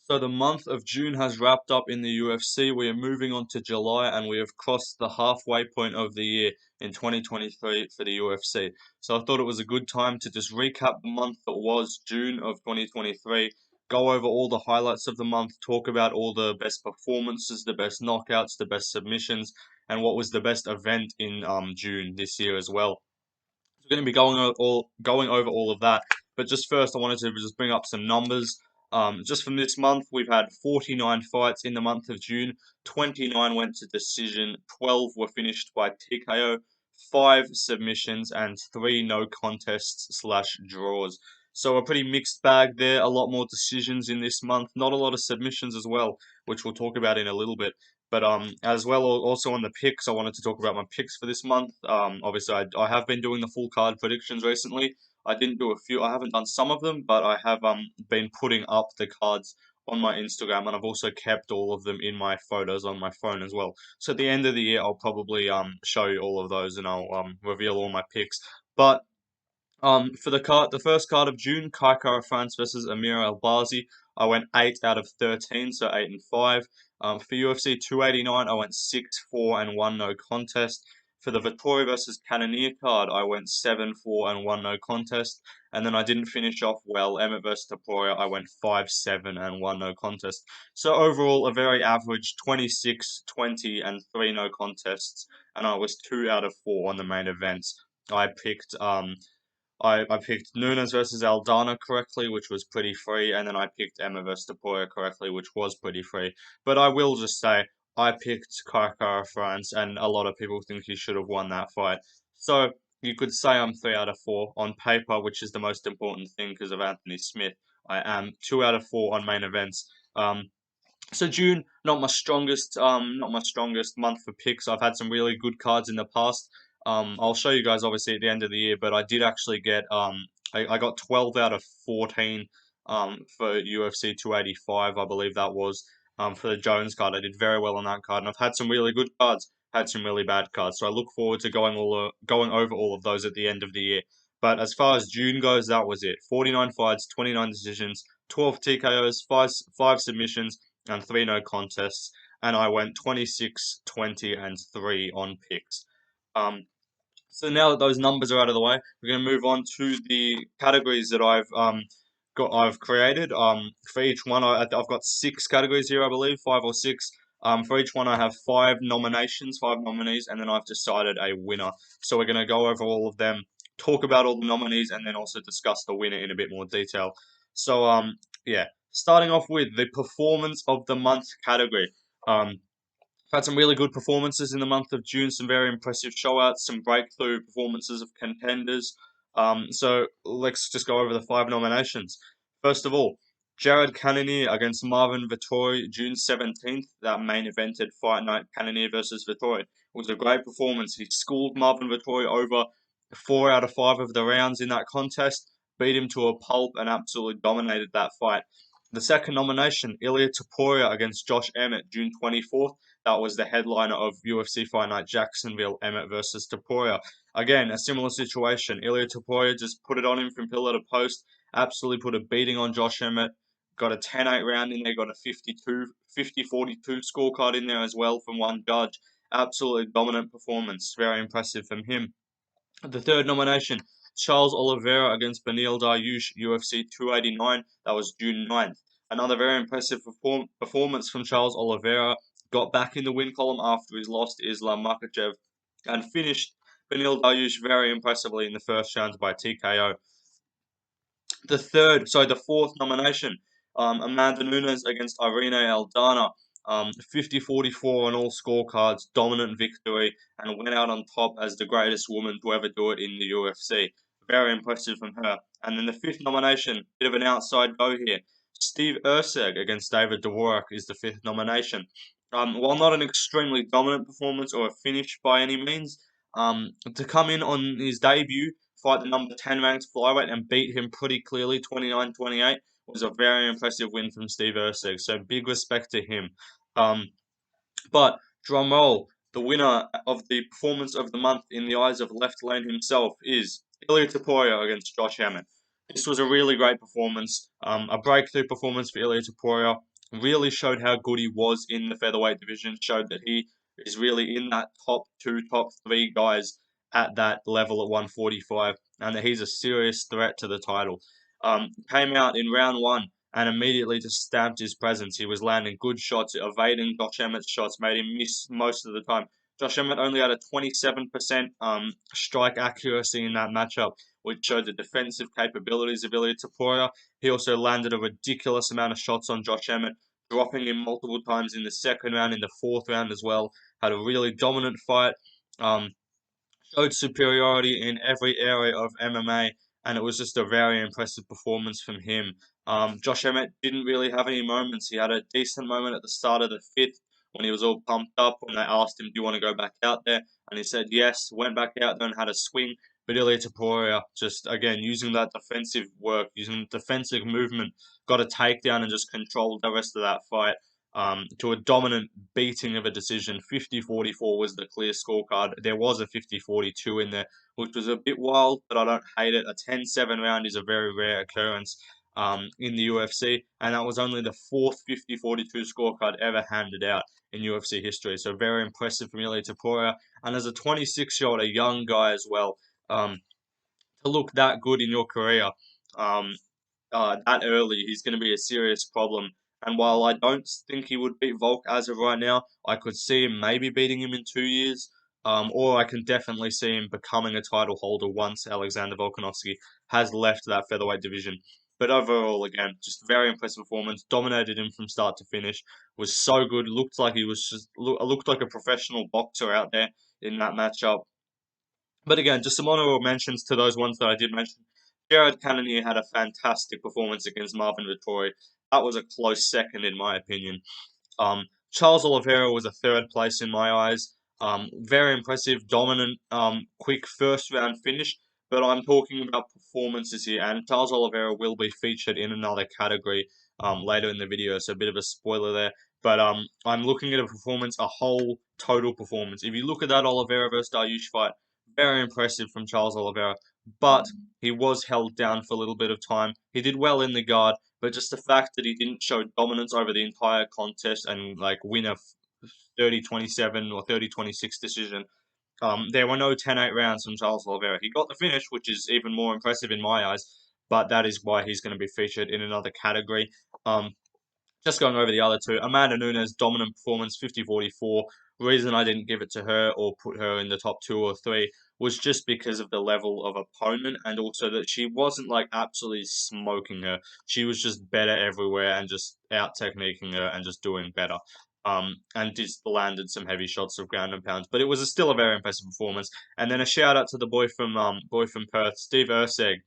So the month of June has wrapped up in the UFC. We are moving on to July and we have crossed the halfway point of the year in 2023 for the UFC. So I thought it was a good time to just recap the month that was June of 2023, go over all the highlights of the month, talk about all the best performances, the best knockouts, the best submissions, and what was the best event in June this year as well. So we're going to be going over all of that. But just first, I wanted to just bring up some numbers. Just from this month, we've had 49 fights in the month of June. 29 went to decision. 12 were finished by TKO. 5 submissions and 3 no contests slash draws. So a pretty mixed bag there. A lot more decisions in this month. Not a lot of submissions as well, which we'll talk about in a little bit. But as well, also on the picks, I wanted to talk about my picks for this month. Obviously, I have been doing the full card predictions recently. I didn't do a few. I haven't done some of them, but I have been putting up the cards on my Instagram, and I've also kept all of them in my photos on my phone as well. So at the end of the year, I'll probably show you all of those, and I'll reveal all my picks. But for the first card of June, Kai France versus Amir Albazi. I went 8 out of 13, so 8-5. For UFC 289, I went 6-4 and 1 no contest. For the Vettori versus Cannonier card, I went 7-4 and 1 no contest. And then I didn't finish off well. Emmett versus Taporia, I went 5-7 and 1 no contest. So overall, a very average 26, 20, and 3 no contests. And I was 2 out of 4 on the main events. I picked I picked Nunes versus Aldana correctly, which was pretty free, and then I picked Emma versus Tapoya correctly, which was pretty free. But I will just say I picked Kai France, and a lot of people think he should have won that fight. So you could say I'm 3 out of 4 on paper, which is the most important thing because of Anthony Smith. I am 2 out of 4 on main events. So June, not my strongest month for picks. I've had some really good cards in the past. I'll show you guys obviously at the end of the year, but I did actually get I got 12 out of 14 for UFC 285, I believe that was for the Jones card. I did very well on that card, and I've had some really good cards, had some really bad cards. So I look forward to going over all of those at the end of the year. But as far as June goes, that was it. 49 fights, 29 decisions, 12 TKOs, five submissions and 3 no contests, and I went 26, 20, and 3 on picks. So now that those numbers are out of the way, we're going to move on to the categories that I've created. For each one, I've got 6 categories here, I believe, 5 or 6. For each one, I have 5 nominations, 5 nominees, and then I've decided a winner. So we're going to go over all of them, talk about all the nominees, and then also discuss the winner in a bit more detail. So yeah, starting off with the performance of the month category. I've had some really good performances in the month of June, some very impressive showouts, some breakthrough performances of contenders. So let's just go over the 5 nominations. First of all, Jared Cannonier against Marvin Vettori, June 17th. That main evented fight night, Cannonier versus Vettori. It was a great performance. He schooled Marvin Vettori over 4 out of 5 of the rounds in that contest, beat him to a pulp, and absolutely dominated that fight. The second nomination, Ilia Topuria against Josh Emmett, June 24th. That was the headliner of UFC Fight Night Jacksonville, Emmett versus Topuria. Again, a similar situation. Ilia Topuria just put it on him from pillar to post, absolutely put a beating on Josh Emmett, got a 10-8 round in there, got a 50-42 scorecard in there as well from one judge. Absolutely dominant performance. Very impressive from him. The third nomination, Charles Oliveira against Beneil Dariush, UFC 289. That was June 9th. Another very impressive performance from Charles Oliveira. Got back in the win column after his loss to Islam Makhachev and finished Beneil Dariush very impressively in the first round by TKO. The fourth nomination, Amanda Nunes against Irene Aldana. 50-44 on all scorecards, dominant victory, and went out on top as the greatest woman to ever do it in the UFC. Very impressive from her. And then the fifth nomination, bit of an outside go here. Steve Erceg against David Dvorak is the fifth nomination. While not an extremely dominant performance or a finish by any means, to come in on his debut, fight the number 10 ranked flyweight and beat him pretty clearly, 29-28, was a very impressive win from Steve Erceg. So big respect to him. But drum roll, the winner of the performance of the month in the eyes of Left Lane himself is Ilia Topuria against Josh Emmett. This was a really great performance, a breakthrough performance for Ilia Topuria. really showed how good he was in the featherweight division, showed that he is really in that top two, top three guys at that level at 145, and that he's a serious threat to the title. Came out in round one and immediately just stamped his presence. He was landing good shots, evading Josh Emmett's shots, made him miss most of the time. Josh Emmett only had a 27% strike accuracy in that matchup, which showed the defensive capabilities of Ilia Topuria. He also landed a ridiculous amount of shots on Josh Emmett, dropping him multiple times in the second round, in the fourth round as well. Had a really dominant fight. Um, Showed superiority in every area of MMA, and it was just a very impressive performance from him. Josh Emmett didn't really have any moments. He had a decent moment at the start of the fifth when he was all pumped up when they asked him, "Do you want to go back out there?" And he said yes, went back out there and had a swing. But Ilia Topuria just, again, using that defensive work, using defensive movement, got a takedown and just controlled the rest of that fight to a dominant beating of a decision. 50-44 was the clear scorecard. There was a 50-42 in there, which was a bit wild, but I don't hate it. A 10-7 round is a very rare occurrence in the UFC, and that was only the fourth 50-42 scorecard ever handed out in UFC history. So very impressive from Ilia Topuria. And as a 26-year-old, a young guy as well, to look that good in your career, um, that early, he's going to be a serious problem. And while I don't think he would beat Volk as of right now, I could see him maybe beating him in 2 years. Or I can definitely see him becoming a title holder once Alexander Volkanovski has left that featherweight division. But overall, again, just very impressive performance. Dominated him from start to finish. Was so good. Looked like he was just looked like a professional boxer out there in that matchup. But again, just some honorable mentions to those ones that I did mention. Jared Cannonier had a fantastic performance against Marvin Vettori. That was a close second, in my opinion. Charles Oliveira was a third place in my eyes. Very impressive, dominant, quick first round finish. But I'm talking about performances here, and Charles Oliveira will be featured in another category later in the video, so a bit of a spoiler there. But I'm looking at a performance, a whole total performance. If you look at that Oliveira versus Dariush fight, very impressive from Charles Oliveira. But he was held down for a little bit of time. He did well in the guard, but just the fact that he didn't show dominance over the entire contest and like win a 30-27 or 30-26 decision. There were no 10-8 rounds from Charles Oliveira. He got the finish, which is even more impressive in my eyes, but that is why he's going to be featured in another category. Just going over the other two, Amanda Nunes, dominant performance, 50-44. Reason I didn't give it to her or put her in the top two or three was just because of the level of opponent and also that she wasn't like absolutely smoking her. She was just better everywhere and just out techniquing her and just doing better. And just landed some heavy shots of ground and pounds, but it was still a very impressive performance. And then a shout out to the boy from Perth, Steve Urseg,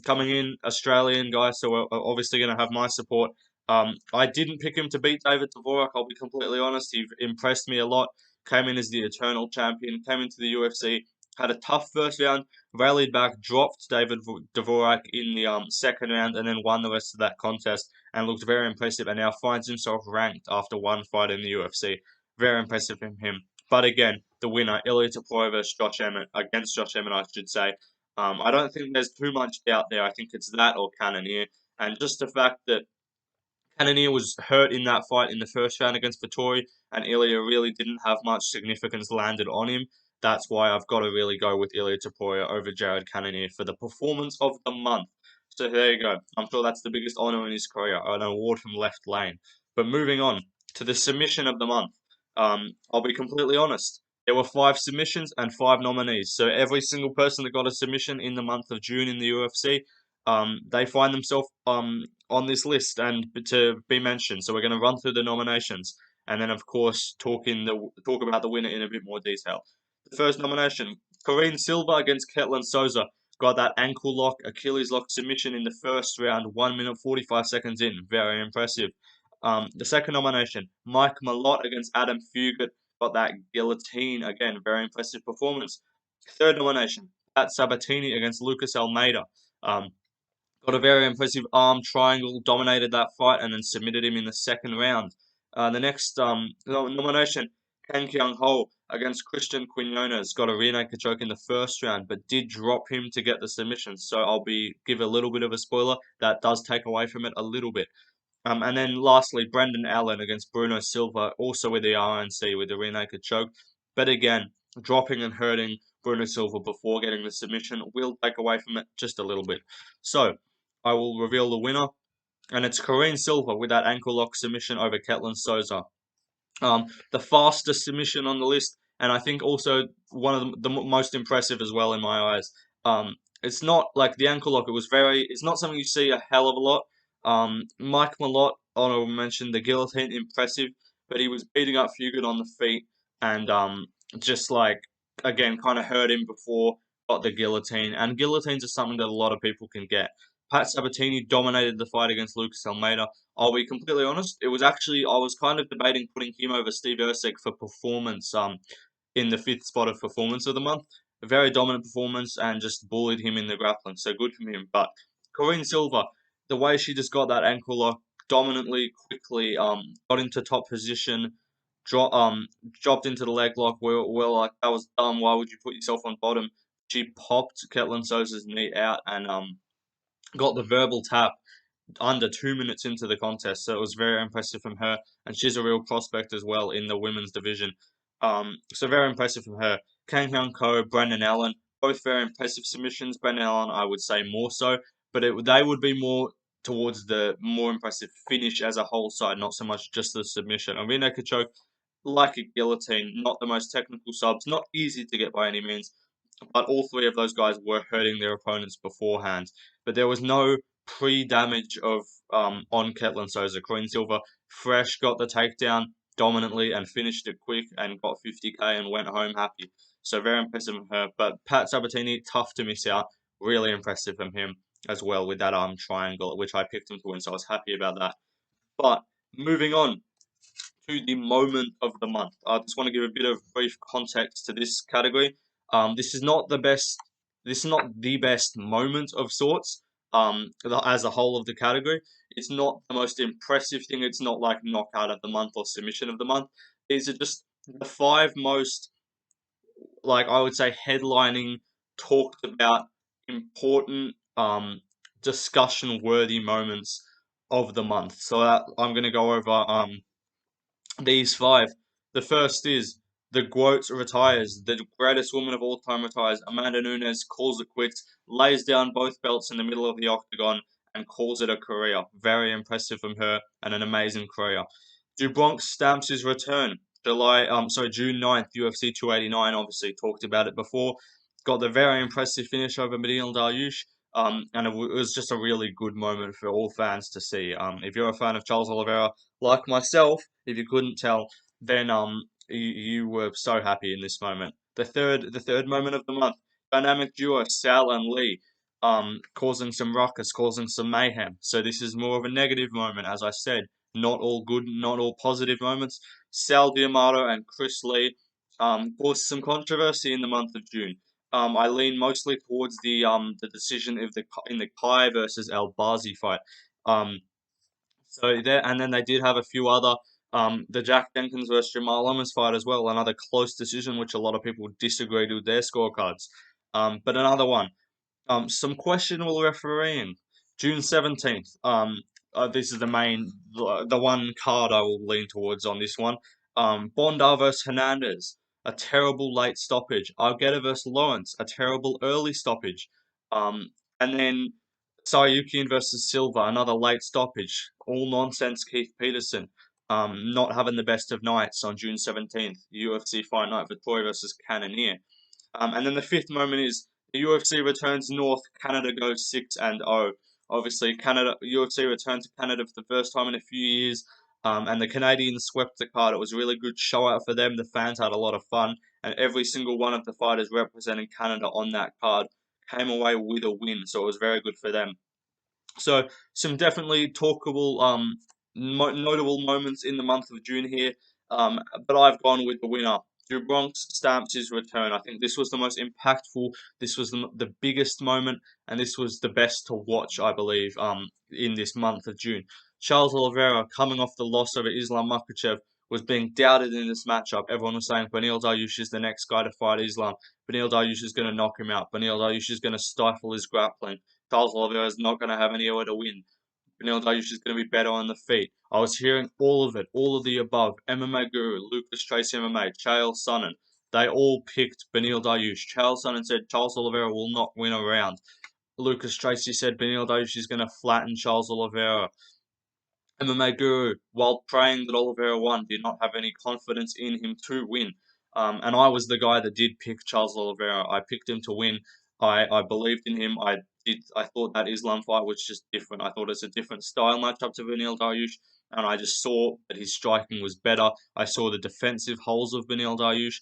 coming in Australian guy, so we're obviously going to have my support. I didn't pick him to beat David Dvorak, I'll be completely honest. He impressed me a lot. Came in as the eternal champion, came into the UFC, had a tough first round, rallied back, dropped David Dvorak in the second round, and then won the rest of that contest and looked very impressive and now finds himself ranked after one fight in the UFC. Very impressive from him. But again, the winner, Ilia Topuria versus Josh Emmett, against Josh Emmett, I should say. I don't think there's too much doubt there. I think it's that or Cannonier. And just the fact that Cannonier was hurt in that fight in the first round against Vettori, and Ilia really didn't have much significance landed on him. That's why I've got to really go with Ilia Topuria over Jared Cannonier for the performance of the month. So there you go. I'm sure that's the biggest honor in his career, an award from Left Lane. But moving on to the submission of the month. I'll be completely honest. There were 5 submissions and 5 nominees. So every single person that got a submission in the month of June in the UFC, they find themselves on this list and to be mentioned. So we're going to run through the nominations and then, of course, talk about the winner in a bit more detail. The first nomination, Corrine Silva against Ketlin Souza, got that ankle lock, Achilles lock submission in the first round, 1 minute 45 seconds in. Very impressive. The second nomination, Mike Malott against Adam Fugit, got that guillotine again. Very impressive performance. Third nomination, Pat Sabatini against Lucas Almeida. Got a very impressive arm triangle, dominated that fight, and then submitted him in the second round. The next nomination, Kang Kyung Ho against Christian Quinones, got a rear naked choke in the first round, but did drop him to get the submission. So give a little bit of a spoiler. That does take away from it a little bit. And then lastly, Brendan Allen against Bruno Silva, also with the RNC with the rear naked choke. But again, dropping and hurting Bruno Silva before getting the submission will take away from it just a little bit. So I will reveal the winner, and it's Corinne Silva with that ankle lock submission over Ketlin Souza. The fastest submission on the list, and I think also one of the most impressive as well in my eyes. It's not like the ankle lock. It's not something you see a hell of a lot. Mike Malott, honorable mention, the guillotine, impressive, but he was beating up Fugit on the feet, and just like again, kind of hurt him before got the guillotine. And guillotines are something that a lot of people can get. Pat Sabatini dominated the fight against Lucas Almeida. I'll be completely honest. It was actually I was kind of debating putting him over Steve Erceg for performance. In the fifth spot of performance of the month, a very dominant performance and just bullied him in the grappling. So good from him. But Corinne Silva, the way she just got that ankle lock dominantly, quickly, got into top position, dropped into the leg lock. We're like that was dumb. Why would you put yourself on bottom? She popped Ketlin Souza's knee out and got the verbal tap under 2 minutes into the contest. So it was very impressive from her, and she's a real prospect as well in the women's division. So very impressive from her. Kang Hyun Ko, Brendan Allen, both very impressive submissions. Brendan Allen, I would say more so, but they would be more towards the more impressive finish as a whole side, not so much just the submission. Arena Kachok, like a guillotine, not the most technical subs, not easy to get by any means, but all three of those guys were hurting their opponents beforehand. But there was no pre-damage of on Ketlin Souza. Corinne Silva fresh got the takedown dominantly and finished it quick and got 50k and went home happy. So very impressive from her. But Pat Sabatini, tough to miss out. Really impressive from him as well with that arm triangle, which I picked him to win. So I was happy about that. But moving on to the moment of the month. I just want to give a bit of brief context to this category. This is not the best. This is not the best moment of sorts. As a whole of the category, it's not the most impressive thing. It's not like knockout of the month or submission of the month. These are just the five most, like I would say, headlining, talked about, important, discussion worthy moments of the month. So I'm going to go over these five. The first is the GOAT retires. The greatest woman of all time retires. Amanda Nunes calls it quits, lays down both belts in the middle of the octagon, and calls it a career. Very impressive from her and an amazing career. Dubronx stamps his return. June 9th, UFC 289, obviously talked about it before. Got the very impressive finish over Medina Dariush. And it was just a really good moment for all fans to see. If you're a fan of Charles Oliveira, like myself, if you couldn't tell, then you were so happy in this moment. The third moment of the month, dynamic duo Sal and Lee, causing some ruckus, causing some mayhem. So this is more of a negative moment, as I said. Not all good, not all positive moments. Sal D'Amato and Chris Lee caused some controversy in the month of June. I lean mostly towards the decision of the Kai versus Al Bazi fight. And then they did have a few other the Jack Jenkins versus Jamal Owens fight as well, another close decision which a lot of people disagreed with their scorecards. But another one, some questionable refereeing. June 17th. This is the one card I will lean towards on this one. Bondar versus Hernandez, a terrible late stoppage. Argueta versus Lawrence, a terrible early stoppage. And then Sayukian versus Silva, another late stoppage. All nonsense. Keith Peterson, not having the best of nights on June 17th. UFC Fight Night Victoria versus Cannonier. And then the fifth moment is the UFC returns north. Canada goes 6-0. Obviously, UFC returned to Canada for the first time in a few years, and the Canadians swept the card. It was a really good show out for them. The fans had a lot of fun, and every single one of the fighters representing Canada on that card came away with a win. So it was very good for them. So some definitely talkable, notable moments in the month of June here. But I've gone with the winner. Drew Bronx stamps his return. I think this was the most impactful. This was the biggest moment, and this was the best to watch, I believe, in this month of June. Charles Oliveira, coming off the loss over Islam Makhachev, was being doubted in this matchup. Everyone was saying Beneil Dariush is the next guy to fight Islam. Beneil Dariush is going to knock him out. Beneil Dariush is going to stifle his grappling. Charles Oliveira is not going to have anywhere to win. Beneil Dariush is going to be better on the feet. I was hearing all of it, all of the above. MMA Guru, Lucas Tracy MMA, Chael Sonnen, they all picked Beneil Dariush. Chael Sonnen said Charles Oliveira will not win a round. Lucas Tracy said Beneil Dariush is going to flatten Charles Oliveira. MMA Guru, while praying that Oliveira won, did not have any confidence in him to win. And I was the guy that did pick Charles Oliveira. I picked him to win. I believed in him. I thought that Islam fight was just different. I thought it's a different style matchup to Beneil Dariush, and I just saw that his striking was better. I saw the defensive holes of Beneil Dariush,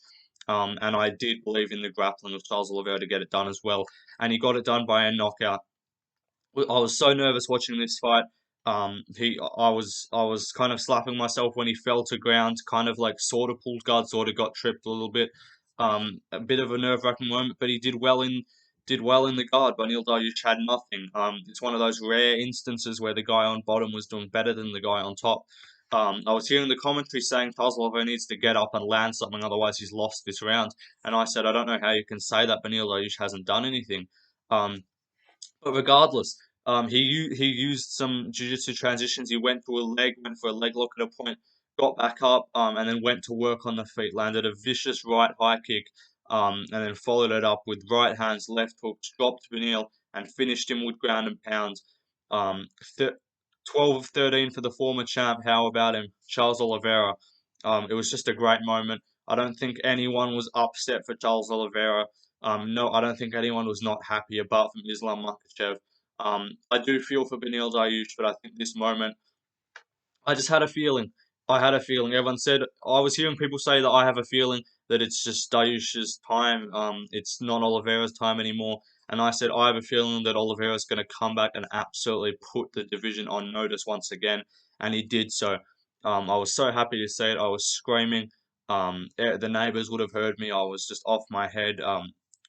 and I did believe in the grappling of Charles Oliveira to get it done as well. And he got it done by a knockout. I was so nervous watching this fight. I was kind of slapping myself when he fell to ground, kind of like sort of pulled guard, sort of got tripped a little bit. A bit of a nerve-wracking moment, but he did well in the guard. But Neil Dariush had nothing. It's one of those rare instances where the guy on bottom was doing better than the guy on top. I was hearing the commentary saying Charles Oliveira needs to get up and land something, otherwise he's lost this round. And I said, I don't know how you can say that. Beneil Dariush hasn't done anything. Um, but regardless, he used some jiu-jitsu transitions. He went to a leg, went for a leg lock at a point, got back up, and then went to work on the feet. Landed a vicious right high kick, and then followed it up with right hands, left hooks, dropped Beneil, and finished him with ground and pound. Um, th 12 of 13 for the former champ. How about him, Charles Oliveira? It was just a great moment. I don't think anyone was upset for Charles Oliveira. No, I don't think anyone was not happy apart from Islam Makhachev. I do feel for Beneil Dariush, but I think this moment I just had a feeling. I had a feeling. Everyone said I was hearing people say that I have a feeling that it's just Dariush's time. It's not Oliveira's time anymore. And I said I have a feeling that Oliveira's going to come back and absolutely put the division on notice once again, and he did so. I was so happy to see it. I was screaming. The neighbors would have heard me. I was just off my head.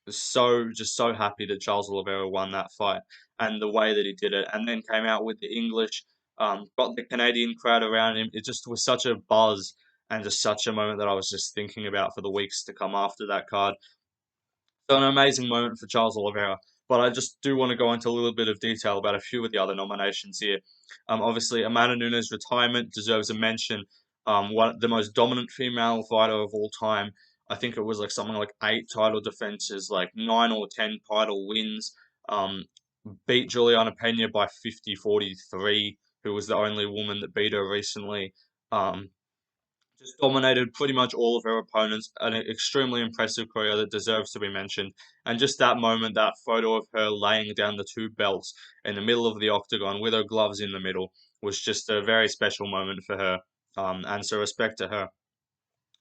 Just so happy that Charles Oliveira won that fight and the way that he did it, and then came out with the English got the Canadian crowd around him. It just was such a buzz and just such a moment that I was just thinking about for the weeks to come after that card. So an amazing moment for Charles Oliveira. But I just do want to go into a little bit of detail about a few of the other nominations here. Obviously, Amanda Nunes' retirement deserves a mention. The most dominant female fighter of all time. I think it was like something like 8 title defenses, like 9 or 10 title wins. Um, Beat Juliana Pena by 50-43, who was the only woman that beat her recently. Um, just dominated pretty much all of her opponents. An extremely impressive career that deserves to be mentioned. And just that moment, that photo of her laying down the 2 belts in the middle of the octagon with her gloves in the middle was just a very special moment for her. And so respect to her.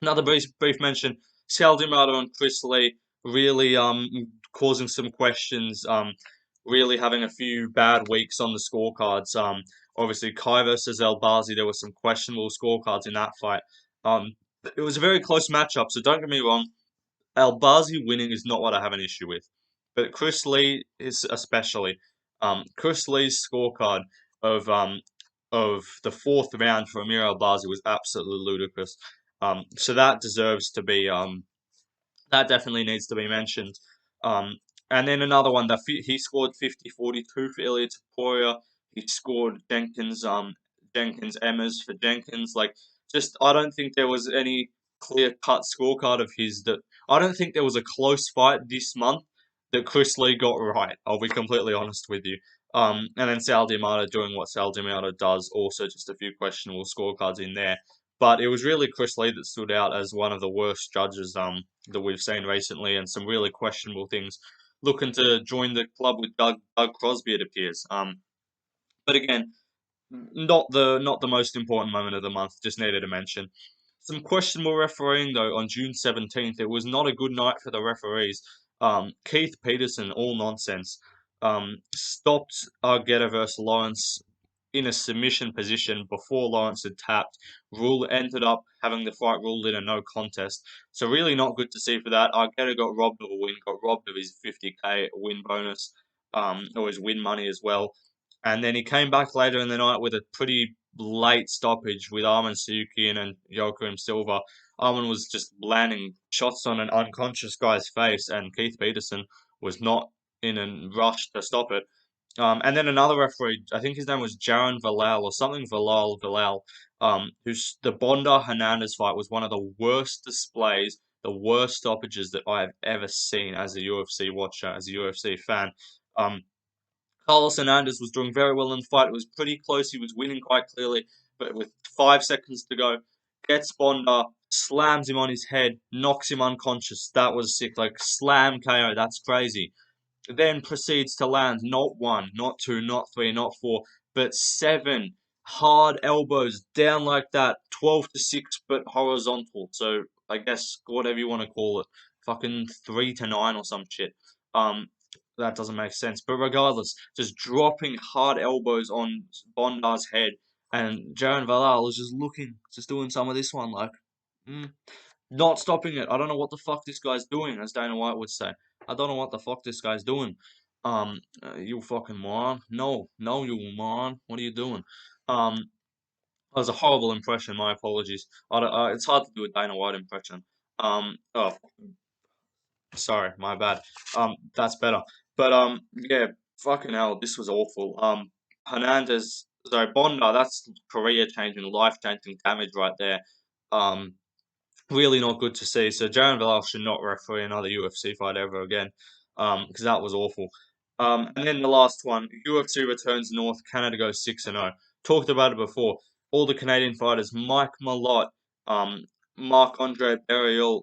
Another brief mention: Sal D'Amato and Chris Lee really causing some questions. Really having a few bad weeks on the scorecards. Obviously Kai versus El Bazi, there were some questionable scorecards in that fight. Um, it was a very close matchup, so don't get me wrong. El Bazi winning is not what I have an issue with, but Chris Lee is especially. Chris Lee's scorecard of um of the fourth round for Amir El Bazi was absolutely ludicrous. So that deserves to be that definitely needs to be mentioned. Um, and then another one that he scored 50-42 for Ilya Taporia. He scored Jenkins Emmers for Jenkins. Like, just I don't think there was any clear cut scorecard of his that I don't think there was a close fight this month that Chris Lee got right. I'll be completely honest with you. And then Sal D'Amato doing what Sal D'Amato does, also just a few questionable scorecards in there. But it was really Chris Lee that stood out as one of the worst judges that we've seen recently, and some really questionable things. Looking to join the club with Doug Crosby, it appears. But again, not the most important moment of the month. Just needed to mention some questionable refereeing though on June 17th. It was not a good night for the referees. Keith Peterson, all nonsense. Stopped Argueta versus Lawrence in a submission position before Lawrence had tapped. Rule ended up having the fight ruled in a no contest. So really not good to see for that. Argueta got robbed of a win, got robbed of his 50K win bonus, or his win money as well. And then he came back later in the night with a pretty late stoppage with Arman Suyukian and Joaquim Silva. Arman was just landing shots on an unconscious guy's face, and Keith Peterson was not in a rush to stop it. And then another referee, I think his name was Jaron Valal or something Valal, who's the Bonda Hernandez fight was one of the worst displays, the worst stoppages that I have ever seen as a UFC watcher, as a UFC fan. Um, Carlos Hernandez was doing very well in the fight. It was pretty close. He was winning quite clearly, but with 5 seconds to go, gets Bonda, slams him on his head, knocks him unconscious. That was sick. Like slam KO. That's crazy. Then proceeds to land not one, not two, not three, not four, but seven hard elbows down like that, 12 to 6, but horizontal. So I guess whatever you want to call it, fucking 3 to 9 or some shit. Um, that doesn't make sense. But regardless, just dropping hard elbows on Bondar's head, and Jaron Valal was just looking, just doing some of this one, like, mm, not stopping it. I don't know what the fuck this guy's doing, as Dana White would say. I don't know what the fuck this guy's doing. You fucking moron. No, no, you moron. What are you doing? Um, that was a horrible impression. My apologies. It's hard to do a Dana White impression. Oh, sorry, my bad. That's better. But yeah, fucking hell, this was awful. Hernandez, sorry, Bonda. That's career changing, life changing damage right there. Um, really not good to see. So Jaron Villar should not referee another UFC fight ever again, because that was awful. And then the last one, UFC returns north. Canada goes 6-0. Talked about it before. All the Canadian fighters: Mike Malott, um, Marc Andre Barriault,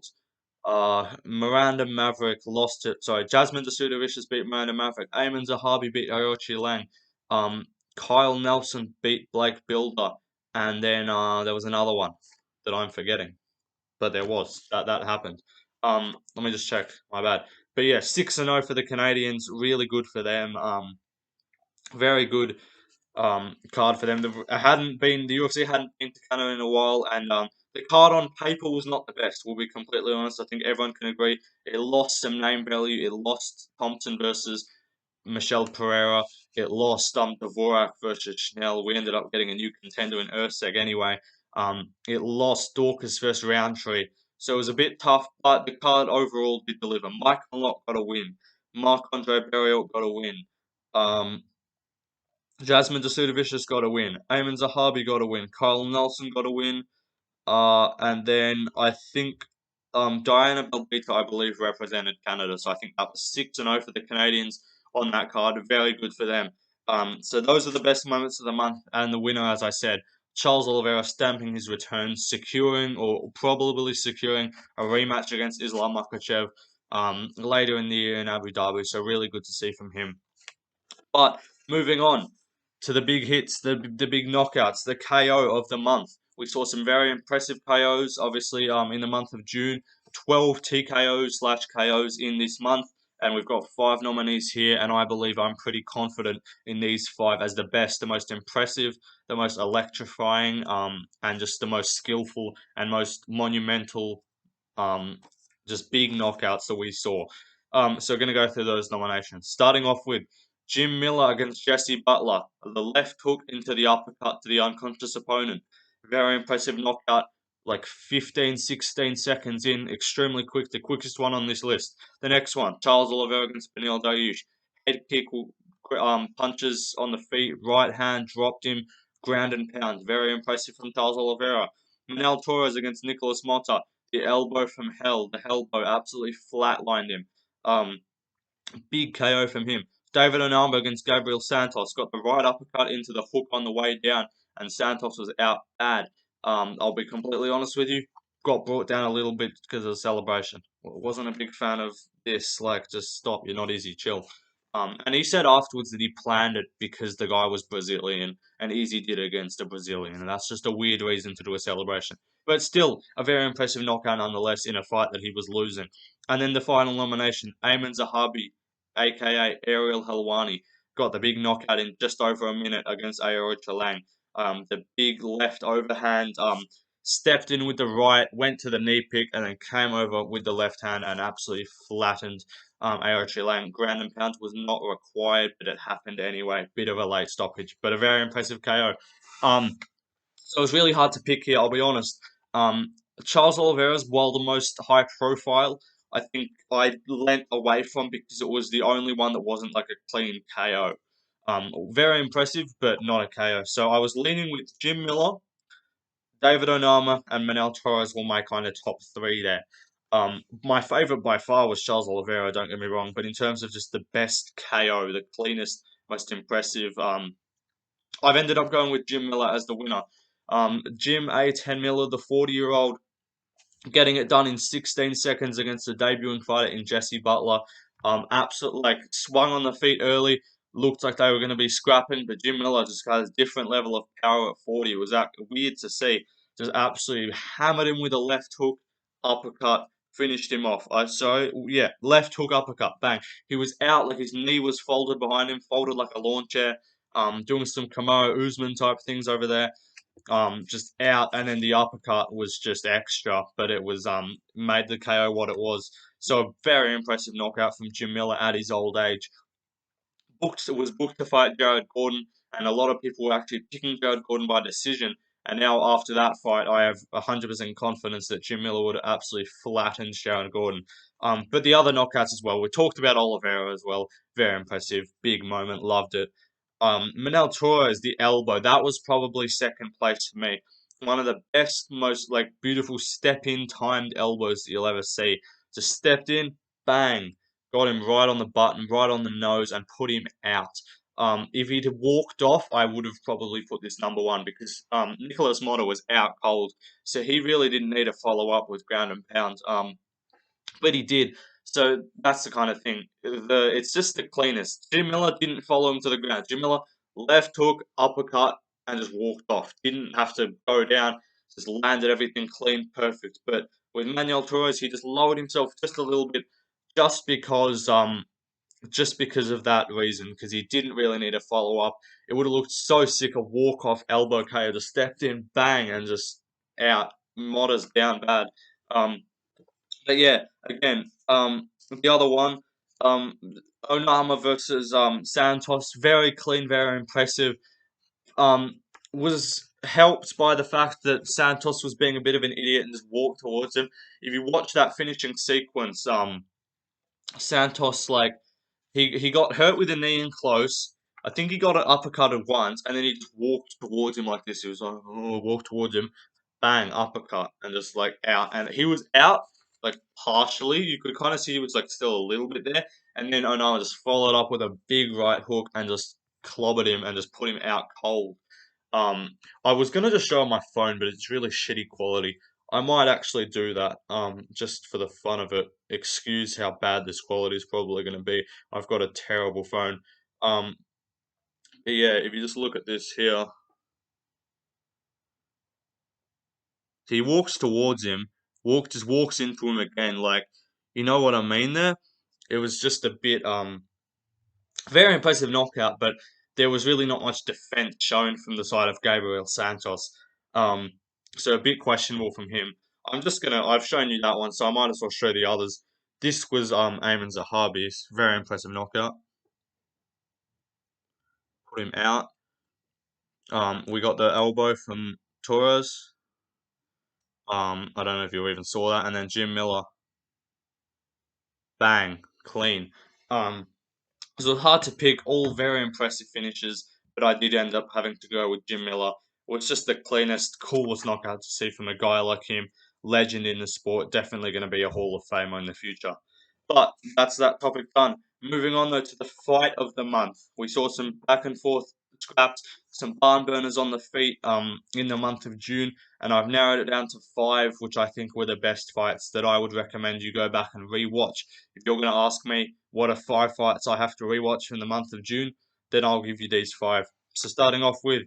Miranda Maverick lost it. Sorry, Jasmine Dasuda Vicious beat Miranda Maverick. Eamon Zahabi beat Aochi Lang. Um, Kyle Nelson beat Blake Bilder, and then there was another one that I'm forgetting, but there was that happened. Let me just check. My bad. But yeah, 6-0 for the Canadians. Really good for them. Very good card for them. The UFC hadn't been to Canada in a while, and the card on paper was not the best. We'll be completely honest. I think everyone can agree. It lost some name value. It lost Thompson versus Michelle Pereira. It lost Dvorak versus Chanel. We ended up getting a new contender in Urseg anyway. It lost Dorcas versus Roundtree. So it was a bit tough, but the card overall did deliver. Mike Malott got a win. Marc Andre Barriault got a win. Um, Jasmine Vicious got a win. Eamon Zahabi got a win. Kyle Nelson got a win. And then I think Diana Belbita, I believe, represented Canada. So I think that was 6-0 for the Canadians on that card. Very good for them. So those are the best moments of the month. And the winner, as I said, Charles Oliveira stamping his return, securing or probably securing a rematch against Islam Makhachev later in the year in Abu Dhabi. So really good to see from him. But moving on to the big hits, the big knockouts, the KO of the month. We saw some very impressive KOs, obviously, in the month of June. 12 TKOs slash KOs in this month, and we've got 5 nominees here, and I believe I'm pretty confident in these 5 as the best, the most impressive, the most electrifying, and just the most skillful and most monumental, um, just big knockouts that we saw. So we're going to go through those nominations. Starting off with Jim Miller against Jesse Butler. The left hook into the uppercut to the unconscious opponent. Very impressive knockout, like 15, 16 seconds in, extremely quick, the quickest one on this list. The next one, Charles Oliveira against Beneil Dariush. Head kick, punches on the feet, right hand, dropped him, ground and pound. Very impressive from Charles Oliveira. Manel Torres against Nicholas Motta. The elbow from hell, the elbow absolutely flatlined him. Big KO from him. David Onama against Gabriel Santos got the right uppercut into the hook on the way down, and Santos was out bad. I'll be completely honest with you. Got brought down a little bit because of the celebration. Wasn't a big fan of this. Like, just stop. You're not easy. Chill. And he said afterwards that he planned it because the guy was Brazilian, and Easy did it against a Brazilian, and that's just a weird reason to do a celebration. But still, a very impressive knockout nonetheless in a fight that he was losing. And then the final nomination, Ayman Zahabi, aka Ariel Helwani, got the big knockout in just over a minute against Aocha Lang. The big left overhand, stepped in with the right, went to the knee pick, and then came over with the left hand and absolutely flattened Aocha Lang. Ground and pound was not required, but it happened anyway. Bit of a late stoppage, but a very impressive KO. So it's really hard to pick here, I'll be honest. Um, Charles Oliveira's, while the most high profile, I think I leant away from because it was the only one that wasn't like a clean KO. Very impressive, but not a KO. So I was leaning with Jim Miller, David Onama, and Manel Torres were my kind of top three there. My favorite by far was Charles Oliveira, don't get me wrong, but in terms of just the best KO, the cleanest, most impressive, I've ended up going with Jim Miller as the winner. Jim A10 Miller, the 40-year-old, getting it done in 16 seconds against the debuting fighter in Jesse Butler. Absolutely, like, swung on the feet early, looked like they were going to be scrapping, but Jim Miller just got a different level of power at 40. It was weird to see. Just absolutely hammered him with a left hook, uppercut, finished him off. Yeah, left hook, uppercut, bang. He was out, like his knee was folded behind him, folded like a lawn chair, doing some Kamaru Usman type things over there, just out, and then the uppercut was just extra, but it was made the KO what it was. So a very impressive knockout from Jim Miller at his old age. Was booked to fight Jared Gordon, and a lot of people were actually picking Jared Gordon by decision. And now after that fight, I have 100% confidence that Jim Miller would have absolutely flattened Jared Gordon. But the other knockouts as well. We talked about Oliveira as well. Very impressive, big moment, loved it. Manel Torres, the elbow, that was probably second place for me. One of the best, most like beautiful step in timed elbows that you'll ever see. Just stepped in, bang, got him right on the button, right on the nose, and put him out. If he'd walked off, I would have probably put this number one because Nicholas Motta was out cold, so he really didn't need to follow up with ground and pound. But he did. So that's the kind of thing. It's just the cleanest. Jim Miller didn't follow him to the ground. Jim Miller left hook, uppercut, and just walked off. Didn't have to go down. Just landed everything clean, perfect. But with Manuel Torres, he just lowered himself just a little bit, just because just because of that reason, because he didn't really need a follow up. It would have looked so sick, a walk off elbow KO, just stepped in, bang, and just out. Motta's down bad. But yeah, again, the other one, um, Onama versus Santos, very clean, very impressive. Um, was helped by the fact that Santos was being a bit of an idiot and just walked towards him. If you watch that finishing sequence, Santos, like, he got hurt with a knee in close. I think he got it uppercutted once, and then he just walked towards him like this. He was like, oh, walked towards him, bang, uppercut, and just like out. And he was out like partially. You could kind of see he was like still a little bit there. And then Onama just followed up with a big right hook and just clobbered him and just put him out cold. I was gonna just show on my phone, but it's really shitty quality. I might actually do that, just for the fun of it. Excuse how bad this quality is probably gonna be. I've got a terrible phone. Um, but yeah, if you just look at this here, he walks towards him, just walks into him again, like, you know what I mean there? It was just a bit very impressive knockout, but there was really not much defense shown from the side of Gabriel Santos. Um, so a bit questionable from him. I've shown you that one, so I might as well show the others. This was Ayman Zahabi's very impressive knockout. Put him out. We got the elbow from Torres. I don't know if you even saw that, and then Jim Miller, bang, clean. So it was hard to pick, all very impressive finishes, but I did end up having to go with Jim Miller. It was just the cleanest, coolest knockout to see from a guy like him. Legend in the sport, definitely going to be a Hall of Famer in the future. But that's that topic done. Moving on though to the fight of the month. We saw some back and forth scraps, some barn burners on the feet in the month of June, and I've narrowed it down to five, which I think were the best fights that I would recommend you go back and rewatch. If you're going to ask me what are five fights I have to rewatch in the month of June, then I'll give you these five. So starting off with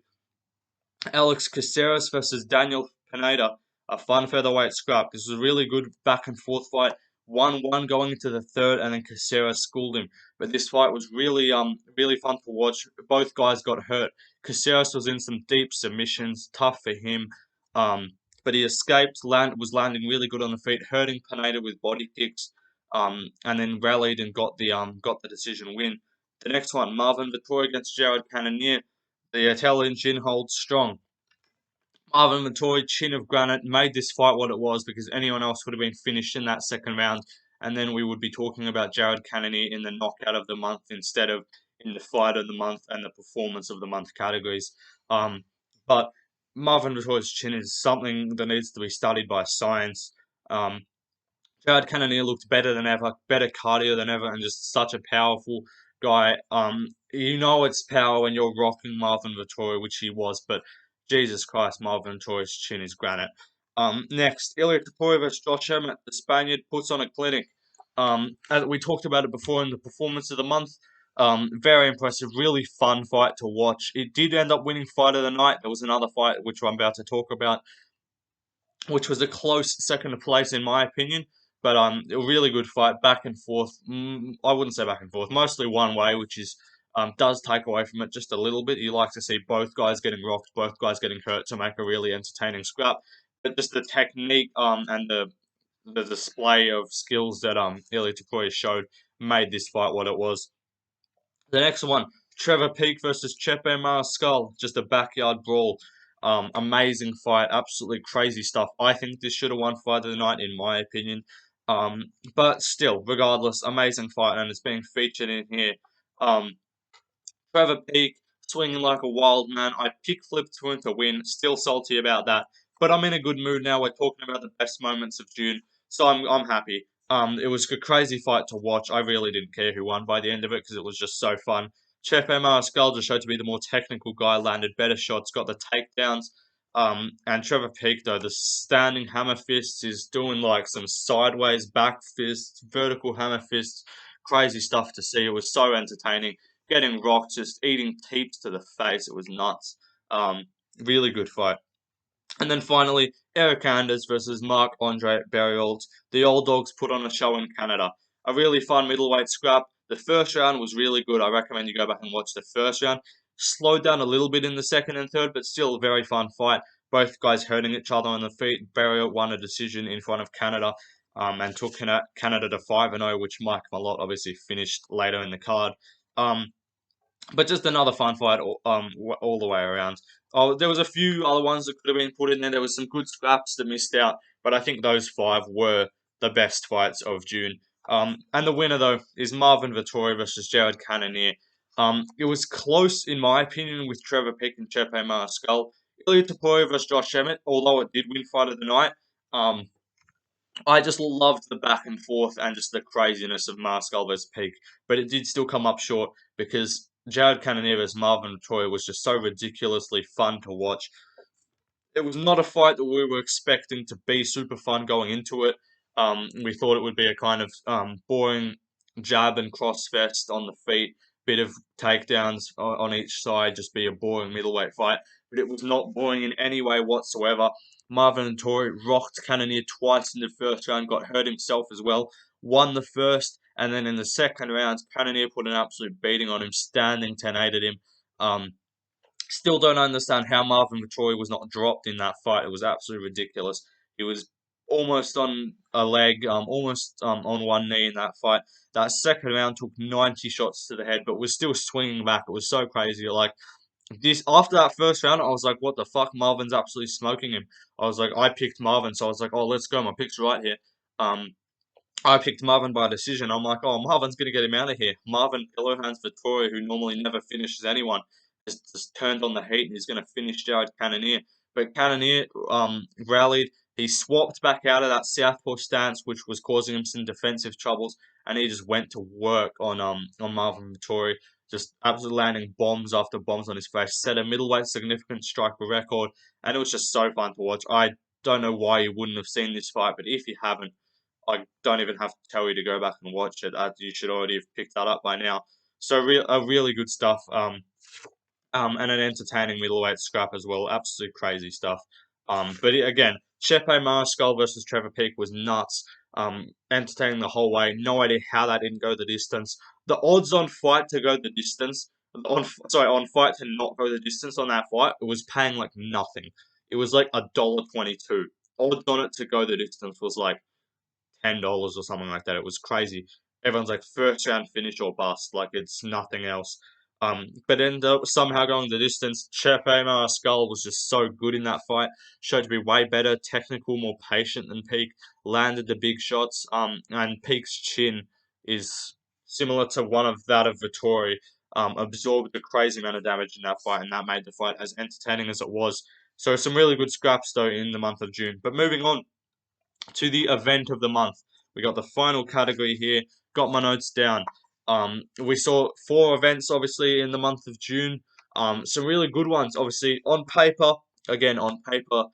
Alex Caceres versus Daniel Pineda, a fun featherweight scrap. This was a really good back and forth fight. 1-1 going into the third, and then Caceres schooled him. But this fight was really fun to watch. Both guys got hurt. Caceres was in some deep submissions, tough for him. But he escaped, was landing really good on the feet, hurting Pineda with body kicks. And then rallied and got the decision win. The next one, Marvin Vettori against Jared Cannonier. The Italian chin holds strong. Marvin Vettori, chin of granite, made this fight what it was because anyone else would have been finished in that second round, and then we would be talking about Jared Cannonier in the knockout of the month instead of in the fight of the month and the performance of the month categories. But Marvin Vettori's chin is something that needs to be studied by science. Um, Jared Cannonier looked better than ever, better cardio than ever, and just such a powerful guy. You know it's power when you're rocking Marvin Vettori, which he was, but Jesus Christ, Marvin Vettori's chin is granite. Next, Ilya Topuria versus Josh Emmett. The Spaniard puts on a clinic. As we talked about it before in the performance of the month. Very impressive, really fun fight to watch. It did end up winning fight of the night. There was another fight which I'm about to talk about, which was a close second place in my opinion. But a really good fight, back and forth. I wouldn't say back and forth, mostly one way, which is does take away from it just a little bit. You like to see both guys getting rocked, both guys getting hurt to make a really entertaining scrap. But just the technique and the display of skills that Ilya Topuria showed made this fight what it was. The next one, Trevor Peak versus Chepe Mariscal, just a backyard brawl. Amazing fight, absolutely crazy stuff. I think this should have won fight of the night, in my opinion. But still, regardless, amazing fight, and it's being featured in here. Um, Trevor Peak swinging like a wild man. I kick flipped to him to win. Still salty about that, but I'm in a good mood now. We're talking about the best moments of June, so I'm happy. It was a crazy fight to watch. I really didn't care who won by the end of it because it was just so fun. Chepe Mariscal just showed to be the more technical guy, landed better shots, got the takedowns. And Trevor Peak though, the standing hammer fists is doing like some sideways back fists, vertical hammer fists, crazy stuff to see. It was so entertaining, getting rocked, just eating teeps to the face. It was nuts. Really good fight. And then finally, Eric Anders versus Marc-Andre Barriault. The old dogs put on a show in Canada. A really fun middleweight scrap. The first round was really good. I recommend you go back and watch the first round. Slowed down a little bit in the second and third, but still a very fun fight. Both guys hurting each other on the feet. Barriault won a decision in front of Canada and took Canada to 5-0, which Mike Malott obviously finished later in the card. Um, but just another fun fight all the way around. Oh, there was a few other ones that could have been put in there. There was some good scraps that missed out, but I think those five were the best fights of June. And the winner though is Marvin Vettori versus Jared Cannonier. It was close in my opinion with Trevor Peck and Chepe Mariscal. Ilya Topuria versus Josh Emmett, although it did win fight of the night. Um, I just loved the back and forth and just the craziness of Marscal versus Peak, but it did still come up short because Jared Cannonier versus Marvin Troy was just so ridiculously fun to watch. It was not a fight that we were expecting to be super fun going into it. We thought it would be a kind of boring jab and cross fest on the feet, bit of takedowns on each side, just be a boring middleweight fight. But it was not boring in any way whatsoever. Marvin Tory rocked Cannonier twice in the first round, got hurt himself as well, won the first, and then in the second round, Cannonier put an absolute beating on him, standing 10-8 at him. Um, Still don't understand how Marvin Vettori was not dropped in that fight. It was absolutely ridiculous. He was almost on a leg, almost on one knee in that fight. That second round took 90 shots to the head, but was still swinging back. It was so crazy. Like this, after that first round, I was like, "What the fuck?" Marvin's absolutely smoking him. I was like, I picked Marvin, so I was like, "Oh, let's go." My pick's right here. Um, I picked Marvin by decision. I'm like, oh, Marvin's going to get him out of here. Marvin Pillowhands Vettori, who normally never finishes anyone, has just turned on the heat and he's going to finish Jared Cannonier. But Cannonier rallied. He swapped back out of that southpaw stance, which was causing him some defensive troubles, and he just went to work on Marvin Vettori, just absolutely landing bombs after bombs on his face. Set a middleweight significant striker record, and it was just so fun to watch. I don't know why you wouldn't have seen this fight, but if you haven't, I don't even have to tell you to go back and watch it. You should already have picked that up by now. So really good stuff. And an entertaining middleweight scrap as well. Absolute crazy stuff. Again, Chepe Mariscal versus Trevor Peak was nuts. Entertaining the whole way. No idea how that didn't go the distance. The odds on fight to go the distance, on fight to not go the distance on that fight, it was paying like nothing. It was like $1.22. Odds on it to go the distance was like $10 or something like that. It was crazy. Everyone's like first round finish or bust, like it's nothing else. But ended up somehow going the distance. Chepe Mariscal was just so good in that fight. Showed to be way better, technical, more patient than Peak. Landed the big shots. And Peak's chin is similar to one of that of Vittori. absorbed a crazy amount of damage in that fight, and that made the fight as entertaining as it was. So some really good scraps though in the month of June. But moving on to the event of the month. We got the final category here. Got my notes down. We saw 4 events obviously in the month of June. Some really good ones. Obviously on paper, again on paper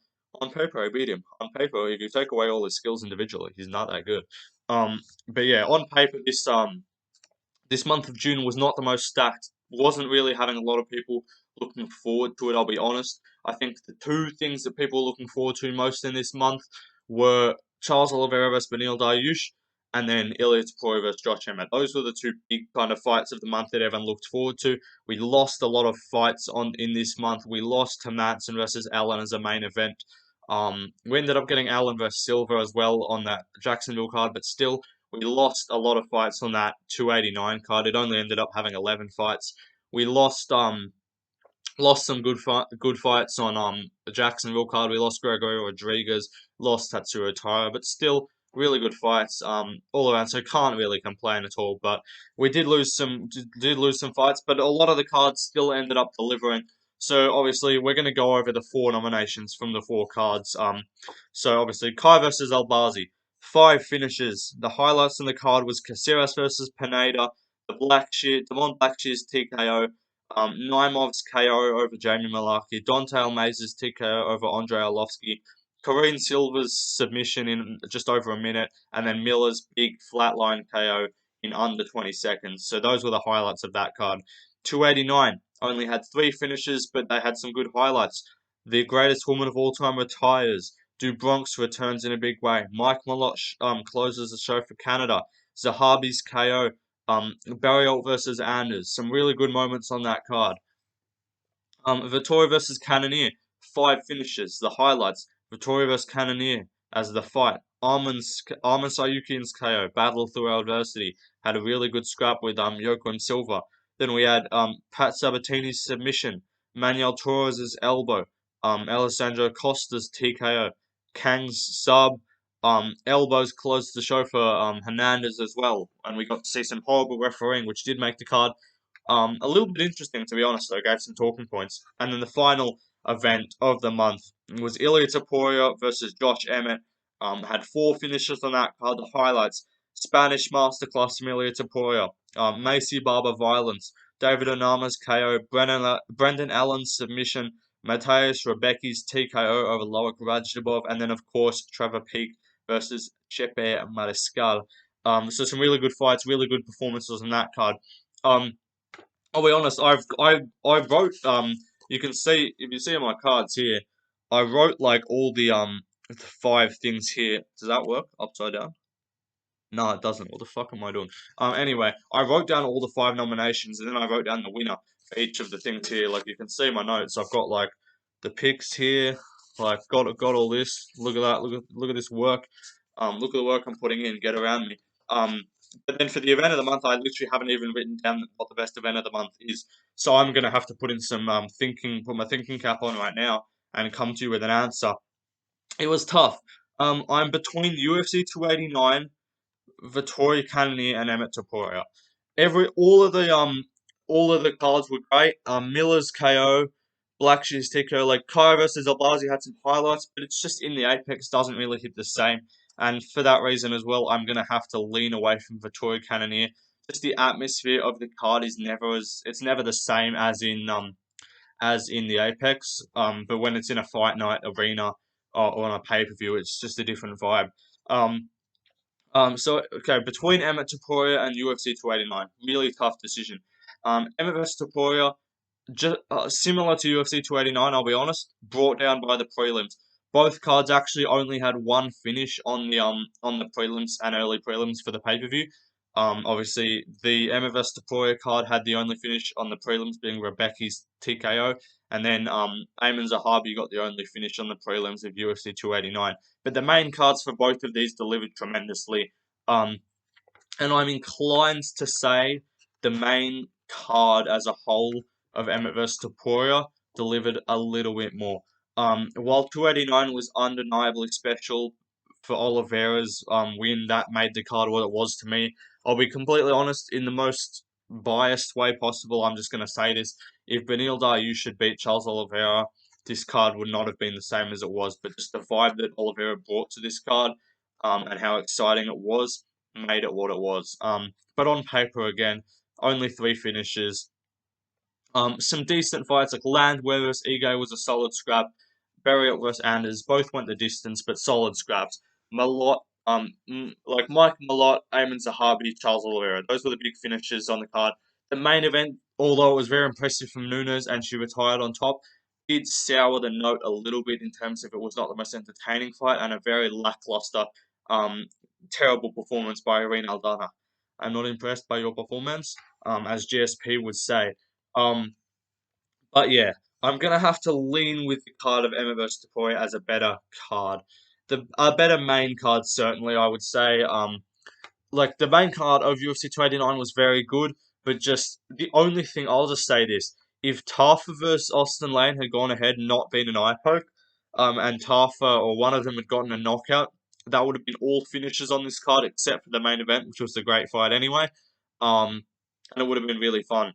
I beat him. On paper, if you take away all his skills individually, he's not that good. But yeah, on paper this month of June was not the most stacked. Wasn't really having a lot of people looking forward to it, I'll be honest. I think the two things that people were looking forward to most in this month were Charles Oliveira versus Beneil Dariush and then Ilya Topuria versus Josh Emmett. Those were the two big kind of fights of the month that everyone looked forward to. We lost a lot of fights on in this month. We lost to Madsen versus Allen as a main event. We ended up getting Allen versus Silva as well on that Jacksonville card, but still, we lost a lot of fights on that 289 card. It only ended up having 11 fights. We lost some good fights on the Jacksonville card. We lost Gregorio Rodriguez, lost Tatsuro Taira, but still really good fights all around. So can't really complain at all. But we did lose some fights, but a lot of the cards still ended up delivering. So obviously we're going to go over the 4 nominations from the 4 cards. So obviously Kai versus Albazi. 5 finishes. The highlights in the card was Caceres versus Pineda, Damon Blackshear's TKO, Naimov's KO over Jamie Malarkey, Dante Almeida's TKO over Andrei Arlovsky, Corrine Silva's submission in just over a minute, and then Miller's big flatline KO in under 20 seconds. So those were the highlights of that card. 289 only had 3 finishes, but they had some good highlights. The greatest woman of all time retires. Du Bronx returns in a big way. Mike Malott closes the show for Canada. Zahabi's KO. Barriot versus Anders. Some really good moments on that card. Vittori versus Cannonier. 5 finishes. The highlights. Vittori versus Cannonier as the fight. Arman Sayukin's KO. Battle through adversity. Had a really good scrap with Joaquim Silva. Then we had Pat Sabatini's submission. Manuel Torres' elbow. Alessandro Costa's TKO. Kang's sub. Elbows closed the show for Hernandez as well, and we got to see some horrible refereeing, which did make the card a little bit interesting, to be honest, though. Gave some talking points. And then the final event of the month was Ilya Topuria versus Josh Emmett. Had 4 finishes on that card. The highlights: Spanish Masterclass from Ilya Topuria, Macy Barber Violence, David Onama's KO, Brendan Allen's submission, Mateusz Rebecki's TKO over Loic Rajdabov, and then, of course, Trevor Peak versus Chepe Mariscal. So some really good fights, really good performances on that card. I'll be honest, I wrote you can see if you see on my cards here, I wrote like all the 5 things here. Does that work? Upside down? No, it doesn't. What the fuck am I doing? Anyway, I wrote down all the 5 nominations and then I wrote down the winner for each of the things here. Like you can see my notes. I've got like the picks here. Like got all this. Look at that. Look at this work. Look at the work I'm putting in. Get around me. But then for the event of the month, I literally haven't even written down what the best event of the month is. So I'm gonna have to put in some put my thinking cap on right now, and come to you with an answer. It was tough. I'm between UFC 289, Vittorio Cannonier, and Emmett Topuria. Every all of the cards were great. Miller's KO, Blackshear's TKO, like Kai versus Albazi had some highlights, but it's just in the Apex doesn't really hit the same. And for that reason as well, I'm gonna have to lean away from Vittorio Cannonier. Just the atmosphere of the card is it's never the same as in the Apex. But when it's in a fight night arena or on a pay per view, it's just a different vibe. Um, so okay, between Emmett Topuria and UFC 289, really tough decision. Emmett versus Topuria, just similar to UFC 289, I'll be honest, brought down by the prelims. Both cards actually only had 1 finish on the prelims and early prelims for the pay per view. Obviously the Emmett vs Topuria card had the only finish on the prelims being Rebecca's TKO, and then Ayman Zahabi got the only finish on the prelims of UFC 289. But the main cards for both of these delivered tremendously. And I'm inclined to say the main card as a whole of Emmett vs Topuria delivered a little bit more. While 289 was undeniably special for Oliveira's win, that made the card what it was to me. I'll be completely honest, in the most biased way possible, I'm just going to say this. If Beneil Dariush should beat Charles Oliveira, this card would not have been the same as it was, but just the vibe that Oliveira brought to this card, and how exciting it was, made it what it was. But on paper, again, only 3 finishes. Some decent fights like Landwehr vs. Ige was a solid scrap. Berriot vs. Anders both went the distance, but solid scraps. Malott, like Mike Malott, Eamon Zahabi, Charles Oliveira. Those were the big finishes on the card. The main event, although it was very impressive from Nunes and she retired on top, did sour the note a little bit in terms of it was not the most entertaining fight and a very lackluster, um, terrible performance by Irene Aldana. I'm not impressed by your performance, as GSP would say. Um, but yeah, I'm gonna have to lean with the card of Emma vs. Topuria as a better card. A better main card, certainly, I would say. Like the main card of UFC 289 was very good, but just the only thing I'll just say this: if Tafa versus Austin Lane had gone ahead and not been an eye poke, and Tafa or one of them had gotten a knockout, that would have been all finishes on this card except for the main event, which was a great fight anyway. And it would have been really fun.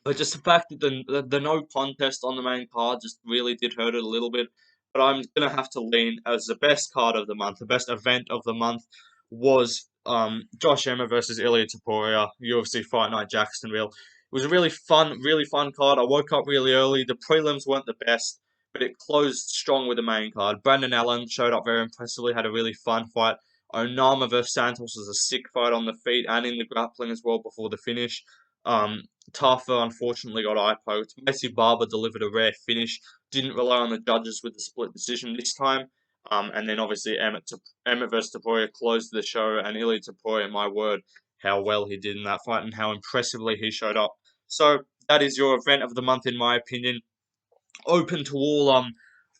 But just the fact that the no contest on the main card just really did hurt it a little bit. But I'm gonna have to lean as the best card of the month, the best event of the month was Josh Emmett versus Ilia Topuria, UFC Fight Night Jacksonville. It was a really fun card. I woke up really early. The prelims weren't the best, but it closed strong with the main card. Brandon Allen showed up very impressively, had a really fun fight. Onama versus Santos was a sick fight on the feet and in the grappling as well before the finish. Um, Tafa unfortunately got eye poked. Messi Barber delivered a rare finish. Didn't rely on the judges with the split decision this time. And then obviously Emmett versus Topuria closed the show, and Ilia Topuria, my word, how well he did in that fight and how impressively he showed up. So that is your event of the month, in my opinion. Open to all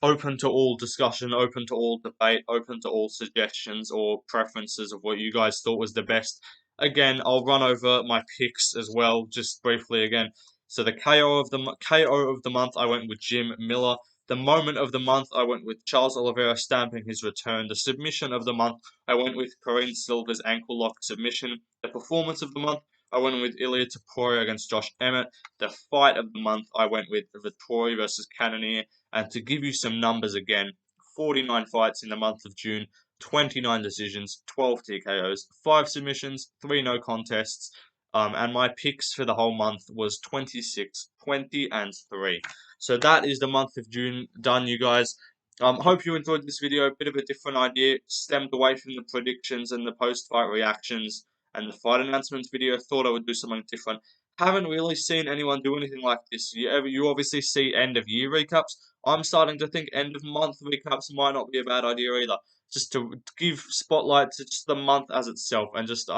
open to all discussion, open to all debate, open to all suggestions or preferences of what you guys thought was the best. Again, I'll run over my picks as well, just briefly again. So the KO of the month, I went with Jim Miller. The moment of the month, I went with Charles Oliveira stamping his return. The submission of the month, I went with Corinne Silva's ankle lock submission. The performance of the month, I went with Ilia Topuria against Josh Emmett. The fight of the month, I went with Vittori versus Cannonier. And to give you some numbers again, 49 fights in the month of June, 29 decisions, 12 TKOs, 5 submissions, 3 no contests. And my picks for the whole month was 26, 20, and 3. So that is the month of June done, you guys. Hope you enjoyed this video. A bit of a different idea, stemmed away from the predictions and the post-fight reactions and the fight announcements video. Thought I would do something different. Haven't really seen anyone do anything like this. You obviously see end of year recaps. I'm starting to think end of month recaps might not be a bad idea either. Just to give spotlight to just the month as itself and just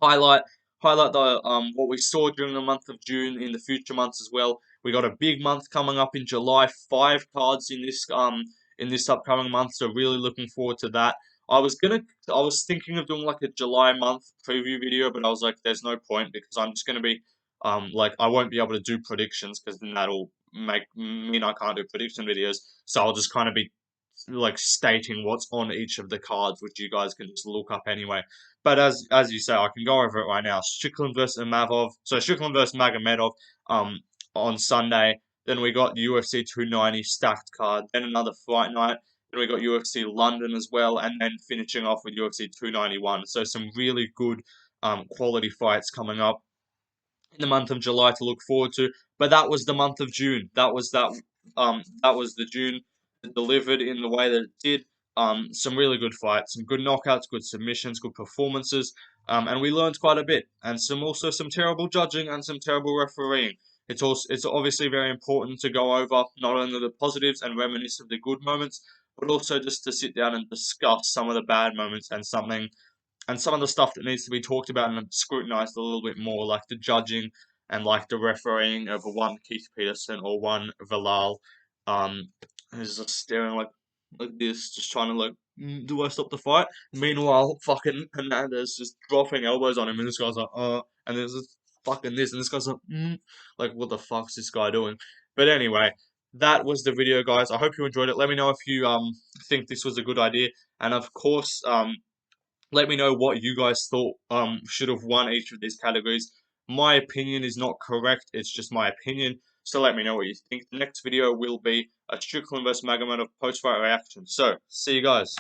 highlight highlight the what we saw during the month of June in the future months as well. We got a big month coming up in July, 5 cards in this upcoming month, so really looking forward to that. I was thinking of doing like a July month preview video, but I was like, there's no point because I'm just gonna be like I won't be able to do predictions because then that'll mean I can't do prediction videos. So I'll just kind of be like stating what's on each of the cards, which you guys can just look up anyway. But as you say, I can go over it right now. Strickland versus Mavov. So Strickland versus Magomedov on Sunday. Then we got UFC 290 stacked card. Then another fight night. Then we got UFC London as well, and then finishing off with UFC 291. So some really good quality fights coming up in the month of July to look forward to. But that was the month of June. That was the June that delivered in the way that it did. Some really good fights, some good knockouts, good submissions, good performances, and we learned quite a bit. And some terrible judging and some terrible refereeing. It's obviously very important to go over not only the positives and reminisce of the good moments, but also just to sit down and discuss some of the bad moments and some of the stuff that needs to be talked about and scrutinized a little bit more, like the judging and like the refereeing of one Keith Peterson or one Valal, who's just staring like this, just trying to like, do I stop the fight? Meanwhile, fucking Hernandez just dropping elbows on him, and this guy's like, and there's this fucking this, and this guy's like, what the fuck's this guy doing? But anyway, that was the video, guys. I hope you enjoyed it. Let me know if you think this was a good idea, and of course let me know what you guys thought should have won each of these categories. my opinion is not correct. It's just my opinion. So let me know what you think. The next video will be a Strickland vs Magomedov post-fight reaction. So, see you guys.